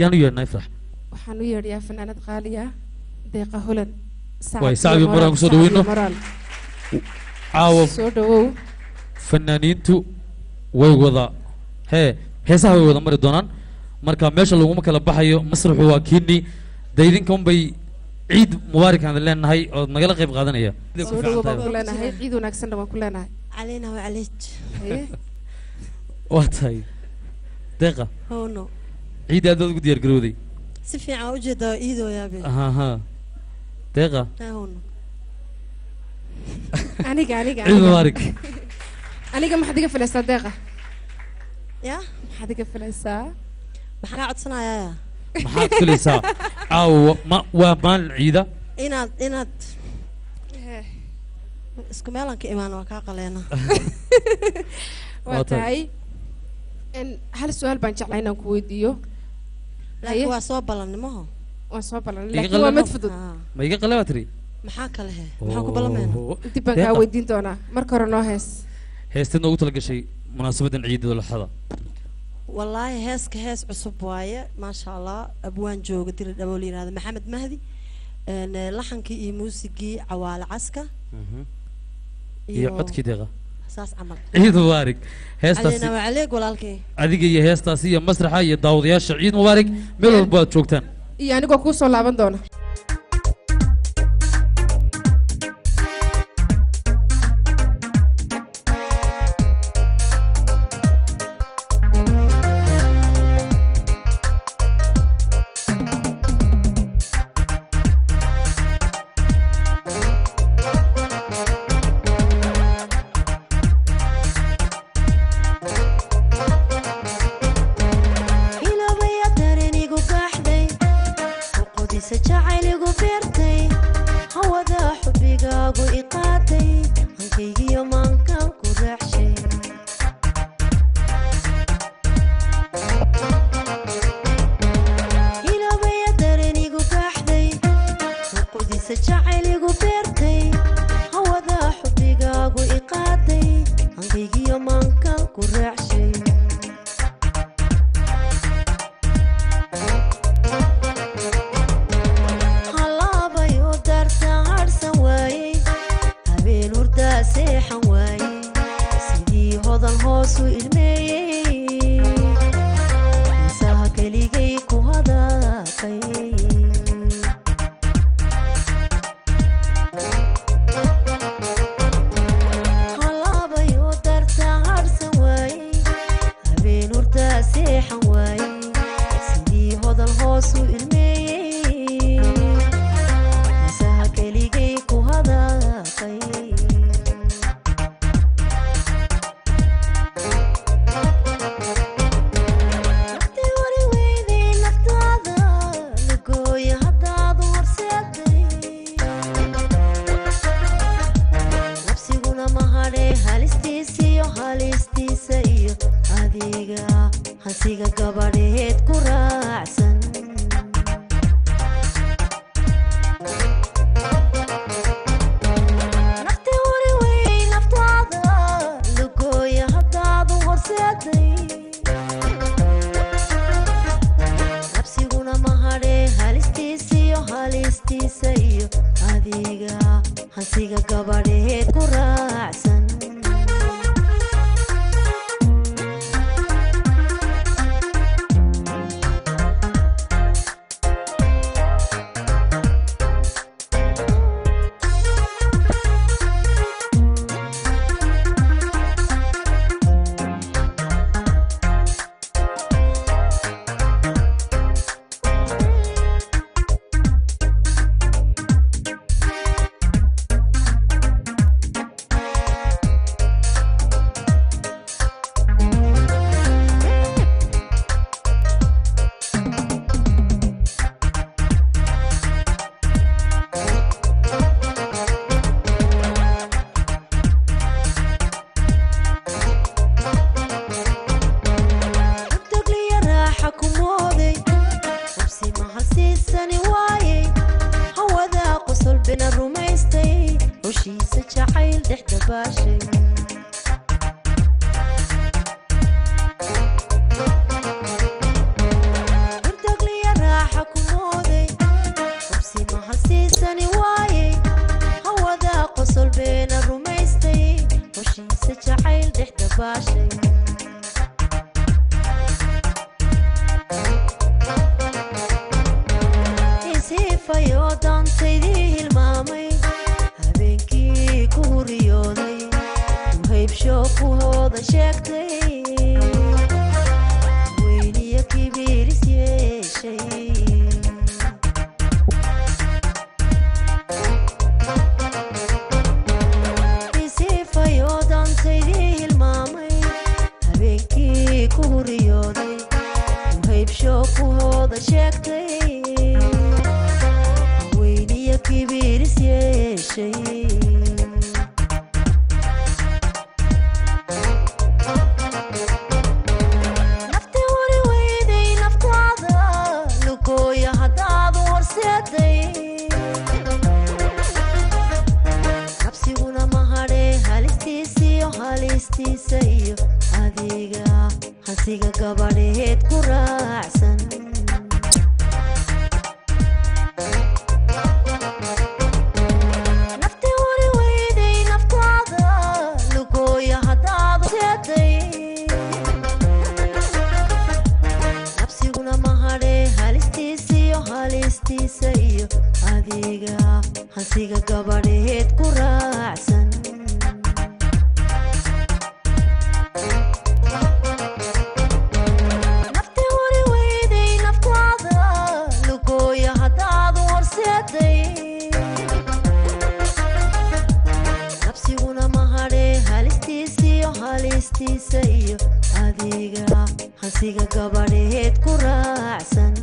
يانو يرنا يفرح وحنو يريا فنانة غالية دقيقة هولن واي سعبي مران سودوينو عاوف سودو فنانينتو way wada heesaha way wada mari doonaan marka meesha lagu ma kala baxayo masraxu waa kiini daydinkan bay ciid mubaarak aan leenahay oo nagala qayb qaadanaya soo dhawo baan ku leenahay ciid wanaagsan baan ku leenahay علينا وعليك waatay deeqa هونو ciid aad ugu diyaar garowday si fiican u jeedo iido yaabe aha deeqa هونو aniga ciid mubaarak aniga maxaad iga filaysaa deeqa يا maxaad iga filaysaa maxaa ka codsanayaa maxaad filaysaa waa maalin ciida inaad isku meelan ka imaan waa ka qaleena waa tahay in hal su'aal baan jeclaa inaan ku weydiiyo laakiin waa soo balanimaho waan soo balan laakiin waa mid fudud ma iga qalaba tiri maxaa kale maxaa ku balameena dib baan kaa weydiin doonaa marka hore noo hees heesteed noogu tala gashay munaasabadan ciidda laxada wallaahi heeska hees cusub waaye maasha allah abwaan jooga diri dhabool yiraahdo maxamed mahdi laxankii iyo muusigii cawaale caska iyo codkii deeqa saas camal ciid mubaarak heestaasi علينا وعليك walaalkay adiga iyo heestaasi iyo masraxa iyo daawadayaasha ciid mubaarak meel walba aad joogtaan iyo anigoo kuu soo laaban doona xabaashay isiifayo dantaydii hilmaamay habeenkii ku huriyooday uhaybsho ku hooda sheegtay weyniyo kibiiris yeeshay isiifayo dantaydii hilmaamay habeenkii ku huriyooday uhaybsho ku hooda sheegtay weyniyo kibiiris yeeshay nabsiguna mahadhe halistiisiyo halistiisa iyo adiga hansiga gabadheed ku raacsan nafti wari weyday naftaada lugooya haddaad seeday nabsiguna mahadhe halistiisiyo halistiisa iyo adiga hansiga gabadheed ku raacsan nafti wari weyday naftaada lugooya haddaad horseeday nabsiguna mahadhe halistiisiyo halistiisa iyo adiga hansiga gabadheed ku raacsan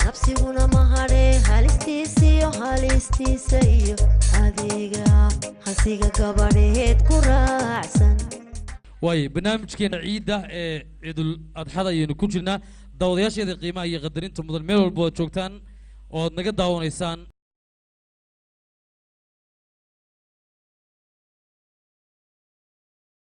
nabsiguna mahadhe halistiisiyo halistiisa iyo adiga hansiga gabadheed ku raacsan واي برنامج كنا عيدة عيد الأضحى ينكون جلنا داودياش هذا قيمة هي قدرين تمضل ميل والبوت شوكتان ونقد داون إنسان